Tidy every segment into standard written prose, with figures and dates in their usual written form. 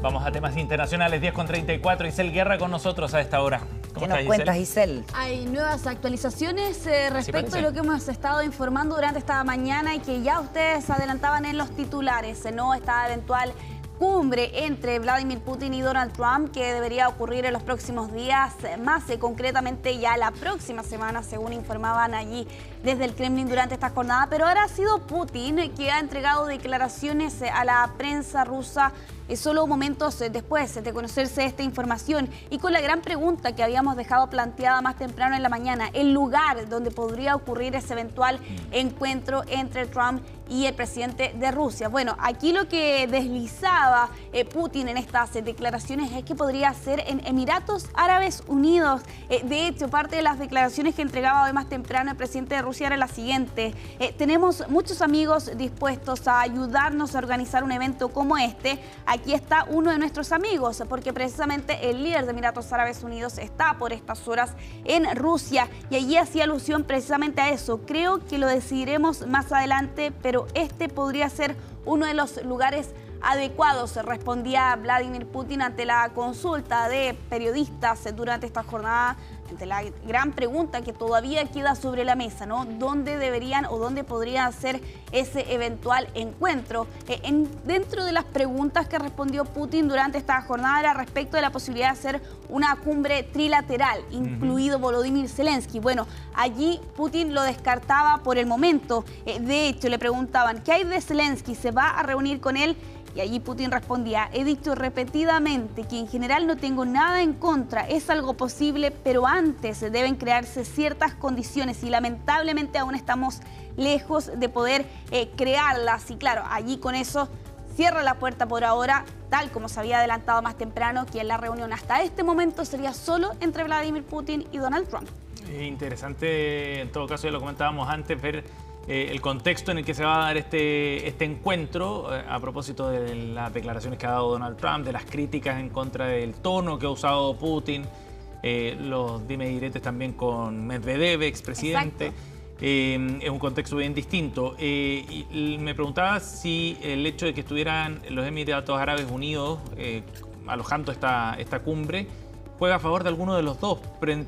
Vamos a temas internacionales, 10:34. Isel Guerra con nosotros a esta hora. ¿Qué nos cuentas, Isel? Hay nuevas actualizaciones respecto a lo que hemos estado informando durante esta mañana y que ya ustedes adelantaban en los titulares, ¿no? Esta eventual cumbre entre Vladimir Putin y Donald Trump que debería ocurrir en los próximos días, más concretamente ya la próxima semana, según informaban allí desde el Kremlin durante esta jornada. Pero ahora ha sido Putin que ha entregado declaraciones a la prensa rusa solo momentos después de conocerse esta información y con la gran pregunta que habíamos dejado planteada más temprano en la mañana, el lugar donde podría ocurrir ese eventual encuentro entre Trump y el presidente de Rusia. Bueno, aquí lo que deslizaba Putin en estas declaraciones es que podría ser en Emiratos Árabes Unidos. De hecho, parte de las declaraciones que entregaba hoy más temprano el presidente de Rusia era la siguiente: tenemos muchos amigos dispuestos a ayudarnos a organizar un evento como este. Aquí está uno de nuestros amigos, porque precisamente el líder de Emiratos Árabes Unidos está por estas horas en Rusia y allí hacía alusión precisamente a eso. Creo que lo decidiremos más adelante, pero este podría ser uno de los lugares adecuados, respondía Vladimir Putin ante la consulta de periodistas durante esta jornada, ante la gran pregunta que todavía queda sobre la mesa, ¿no? ¿Dónde deberían o dónde podría ser ese eventual encuentro? Dentro de las preguntas que respondió Putin durante esta jornada era respecto de la posibilidad de hacer una cumbre trilateral, incluido Volodymyr Zelensky. Bueno, allí Putin lo descartaba por el momento. De hecho, le preguntaban, ¿qué hay de Zelensky? ¿Se va a reunir con él? Y allí Putin respondía, he dicho repetidamente que en general no tengo nada en contra, es algo posible, pero antes deben crearse ciertas condiciones y lamentablemente aún estamos lejos de poder crearlas. Y claro, allí con eso cierra la puerta por ahora, tal como se había adelantado más temprano, que la reunión hasta este momento sería solo entre Vladimir Putin y Donald Trump. Interesante, en todo caso, ya lo comentábamos antes, ver el contexto en el que se va a dar este encuentro a propósito de las declaraciones que ha dado Donald Trump, de las críticas en contra del tono que ha usado Putin, los dime y diretes también con Medvedev, expresidente. Es un contexto bien distinto. Y me preguntaba si el hecho de que estuvieran los Emiratos Árabes Unidos alojando esta cumbre juega a favor de alguno de los dos.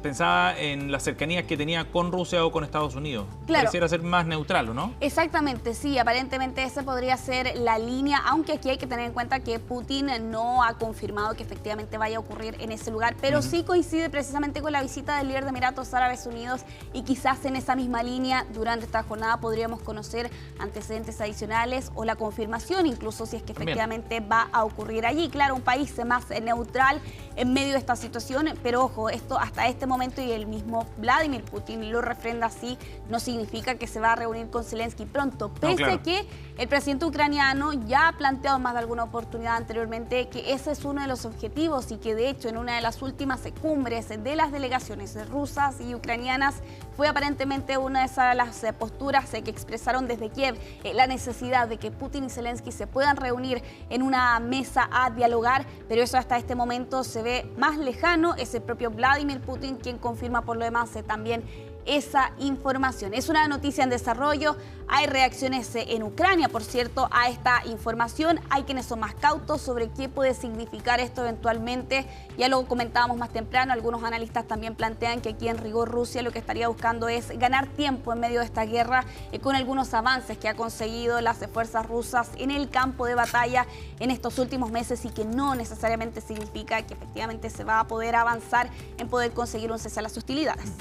Pensaba en las cercanías que tenía con Rusia o con Estados Unidos. Claro. Pareciera ser más neutral, ¿o no? Exactamente, sí. Aparentemente esa podría ser la línea, aunque aquí hay que tener en cuenta que Putin no ha confirmado que efectivamente vaya a ocurrir en ese lugar, pero sí coincide precisamente con la visita del líder de Emiratos Árabes Unidos y quizás en esa misma línea durante esta jornada podríamos conocer antecedentes adicionales o la confirmación, incluso si es que efectivamente va a ocurrir allí. Claro, un país más neutral en medio de esta situación, pero ojo, esto hasta este momento, y el mismo Vladimir Putin lo refrenda así, no significa que se va a reunir con Zelensky pronto, pese a que el presidente ucraniano ya ha planteado más de alguna oportunidad anteriormente que ese es uno de los objetivos y que de hecho en una de las últimas cumbres de las delegaciones rusas y ucranianas fue aparentemente una de esas las posturas que expresaron desde Kiev, la necesidad de que Putin y Zelensky se puedan reunir en una mesa a dialogar, pero eso hasta este momento se ve más lejano. Es el propio Vladimir Putin quien confirma por lo demás también esa información. Es una noticia en desarrollo, hay reacciones en Ucrania, por cierto, a esta información. Hay quienes son más cautos sobre qué puede significar esto eventualmente. Ya lo comentábamos más temprano, algunos analistas también plantean que aquí en rigor Rusia lo que estaría buscando es ganar tiempo en medio de esta guerra con algunos avances que ha conseguido las fuerzas rusas en el campo de batalla en estos últimos meses y que no necesariamente significa que efectivamente se va a poder avanzar en poder conseguir un cese a las hostilidades.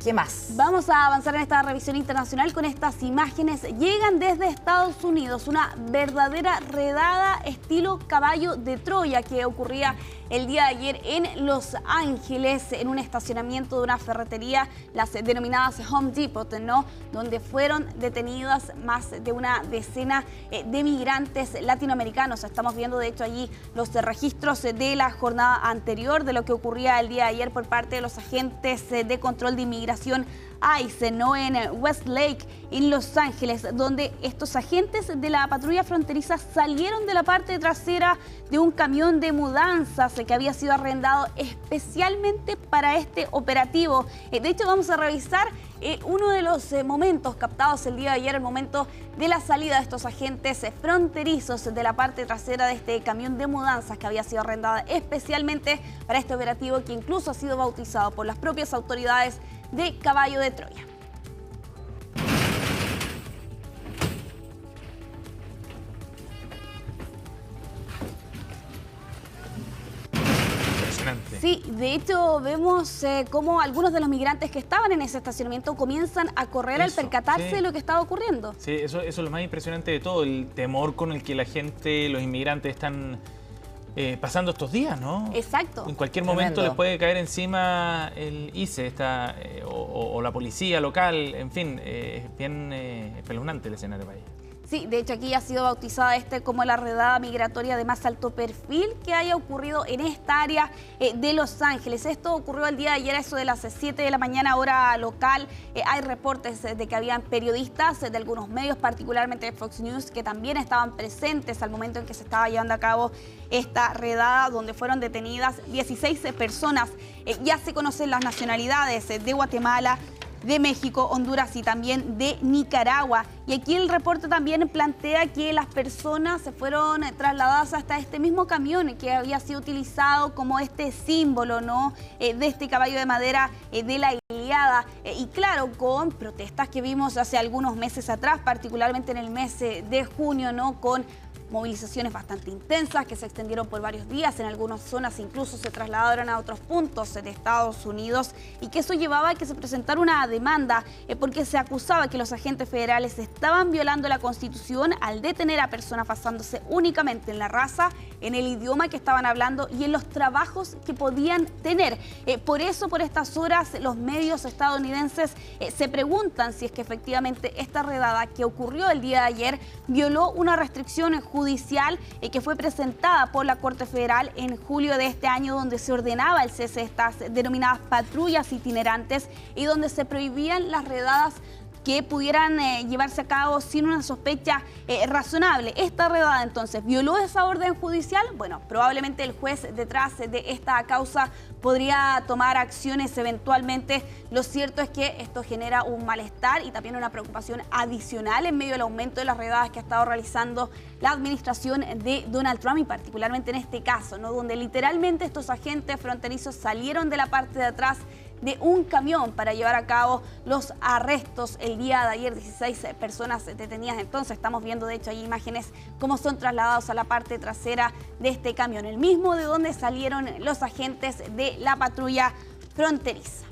¿Qué más? Vamos a avanzar en esta revisión internacional con estas imágenes. Llegan desde Estados Unidos, una verdadera redada estilo caballo de Troya que ocurría el día de ayer en Los Ángeles, en un estacionamiento de una ferretería, las denominadas Home Depot, ¿no? Donde fueron detenidas más de una decena de migrantes latinoamericanos. Estamos viendo, de hecho, allí los registros de la jornada anterior de lo que ocurría el día de ayer por parte de los agentes de control de inmigración operación ICE, ¿no? En Westlake, en Los Ángeles, donde estos agentes de la patrulla fronteriza salieron de la parte trasera de un camión de mudanzas que había sido arrendado especialmente para este operativo. De hecho, vamos a revisar uno de los momentos captados el día de ayer, el momento de la salida de estos agentes fronterizos de la parte trasera de este camión de mudanzas que había sido arrendada especialmente para este operativo, que incluso ha sido bautizado por las propias autoridades de Caballo de Troya. Sí, de hecho vemos cómo algunos de los migrantes que estaban en ese estacionamiento comienzan a correr al percatarse de lo que estaba ocurriendo. Sí, eso es lo más impresionante de todo, el temor con el que la gente, los inmigrantes están pasando estos días, ¿no? Exacto. En cualquier momento les puede caer encima el ICE o la policía local, en fin, es bien espeluznante el escenario para ellos. Sí, de hecho aquí ha sido bautizada como la redada migratoria de más alto perfil que haya ocurrido en esta área de Los Ángeles. Esto ocurrió el día de ayer a eso de las 7 de la mañana, hora local. Hay reportes de que habían periodistas de algunos medios, particularmente de Fox News, que también estaban presentes al momento en que se estaba llevando a cabo esta redada, donde fueron detenidas 16 personas. Ya se conocen las nacionalidades de Guatemala, de México, Honduras y también de Nicaragua. Y aquí el reporte también plantea que las personas se fueron trasladadas hasta este mismo camión que había sido utilizado como este símbolo, ¿no? De este caballo de madera de la Ilíada. Y claro, con protestas que vimos hace algunos meses atrás, particularmente en el mes de junio, ¿no? Con movilizaciones bastante intensas que se extendieron por varios días, en algunas zonas incluso se trasladaron a otros puntos de Estados Unidos, y que eso llevaba a que se presentara una demanda porque se acusaba que los agentes federales estaban violando la Constitución al detener a personas basándose únicamente en la raza, en el idioma que estaban hablando y en los trabajos que podían tener. Por eso, por estas horas, los medios estadounidenses se preguntan si es que efectivamente esta redada que ocurrió el día de ayer violó una restricción judicial que fue presentada por la Corte Federal en julio de este año, donde se ordenaba el cese de estas denominadas patrullas itinerantes y donde se prohibían las redadas que pudieran llevarse a cabo sin una sospecha razonable. Esta redada entonces violó esa orden judicial. Bueno, probablemente el juez detrás de esta causa podría tomar acciones eventualmente. Lo cierto es que esto genera un malestar y también una preocupación adicional en medio del aumento de las redadas que ha estado realizando la administración de Donald Trump, y particularmente en este caso, ¿no? Donde literalmente estos agentes fronterizos salieron de la parte de atrás de un camión para llevar a cabo los arrestos el día de ayer. 16 personas detenidas. Entonces estamos viendo de hecho ahí imágenes cómo son trasladados a la parte trasera de este camión, el mismo de donde salieron los agentes de la patrulla fronteriza.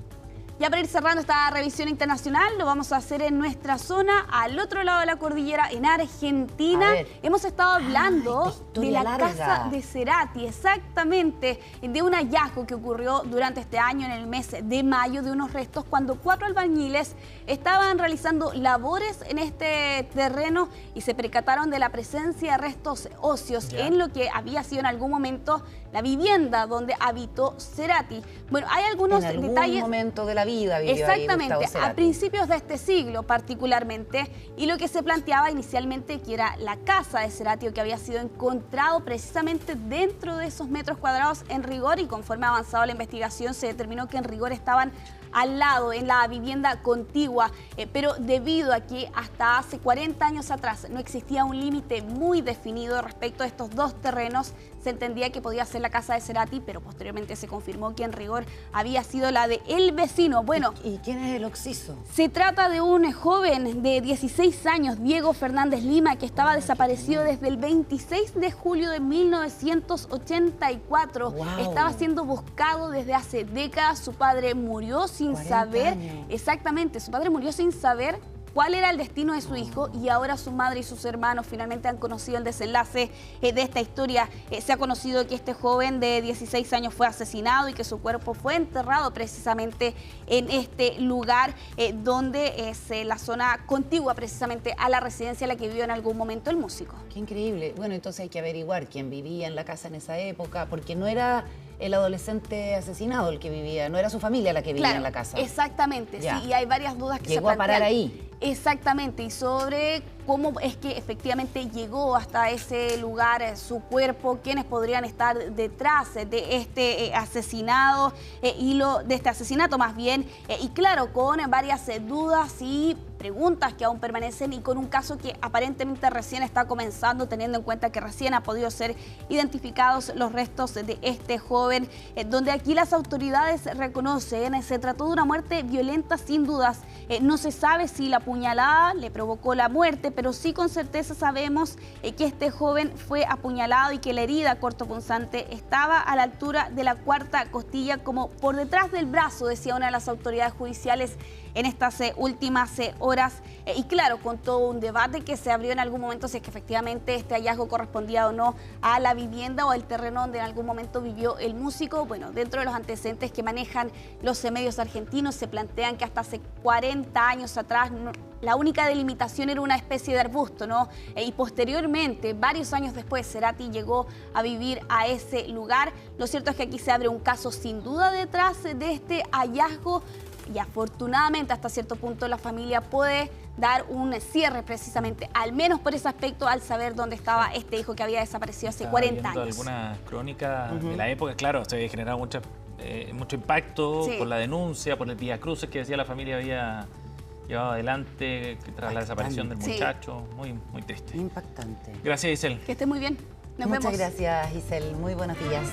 Ya para ir cerrando esta revisión internacional, lo vamos a hacer en nuestra zona, al otro lado de la cordillera, en Argentina. Hemos estado hablando de la casa de Cerati, exactamente, de un hallazgo que ocurrió durante este año, en el mes de mayo, de unos restos, cuando 4 albañiles estaban realizando labores en este terreno y se percataron de la presencia de restos óseos en lo que había sido en algún momento la vivienda donde habitó Cerati. Bueno, hay algunos detalles. En algún momento de la vida vivió exactamente, ahí Gustavo Cerati, a principios de este siglo particularmente, y lo que se planteaba inicialmente que era la casa de Cerati, o que había sido encontrado precisamente dentro de esos metros cuadrados en rigor, y conforme ha avanzado la investigación se determinó que en rigor estaban al lado, en la vivienda contigua, pero debido a que hasta hace 40 años atrás no existía un límite muy definido respecto a estos dos terrenos, se entendía que podía ser la casa de Cerati, pero posteriormente se confirmó que en rigor había sido la de el vecino. Bueno, ¿Y quién es el occiso? Se trata de un joven de 16 años, Diego Fernández Lima, que estaba desaparecido desde el 26 de julio de 1984. Estaba siendo buscado desde hace décadas. Su padre murió sin saber, exactamente, su padre murió sin saber cuál era el destino de su hijo, y ahora su madre y sus hermanos finalmente han conocido el desenlace de esta historia. Se ha conocido que este joven de 16 años fue asesinado y que su cuerpo fue enterrado precisamente en este lugar donde es la zona contigua precisamente a la residencia en la que vivió en algún momento el músico. Qué increíble. Bueno, entonces hay que averiguar quién vivía en la casa en esa época, porque no era el adolescente asesinado el que vivía, no era su familia la que vivía en la casa. Exactamente, Ya. sí, y hay varias dudas que Llegó se a parar plantean. ahí. Exactamente, y sobre cómo es que efectivamente llegó hasta ese lugar su cuerpo, quiénes podrían estar detrás de este asesinado, de este asesinato más bien, y claro, con varias dudas y preguntas que aún permanecen y con un caso que aparentemente recién está comenzando, teniendo en cuenta que recién ha podido ser identificados los restos de este joven, donde aquí las autoridades reconocen se trató de una muerte violenta sin dudas. No se sabe si la puñalada le provocó la muerte, pero sí con certeza sabemos que este joven fue apuñalado y que la herida cortopunzante estaba a la altura de la cuarta costilla, como por detrás del brazo, decía una de las autoridades judiciales en estas últimas horas. Y claro, con todo un debate que se abrió en algún momento si es que efectivamente este hallazgo correspondía o no a la vivienda o al terreno donde en algún momento vivió el músico. Bueno, dentro de los antecedentes que manejan los medios argentinos se plantean que hasta hace 40 años atrás la única delimitación era una especie de arbusto, ¿no? Y posteriormente, varios años después, Cerati llegó a vivir a ese lugar. Lo cierto es que aquí se abre un caso sin duda detrás de este hallazgo, y afortunadamente hasta cierto punto la familia puede dar un cierre precisamente, al menos por ese aspecto, al saber dónde estaba este hijo que había desaparecido hace 40 años. Algunas crónicas de la época, claro, se había generado mucho impacto por la denuncia, por el viacrucis que decía la familia había llevado adelante tras la desaparición del muchacho. Muy, muy triste. Impactante. Gracias, Giselle. Que esté muy bien. Nos vemos. Muchas gracias, Giselle. Muy buenos días.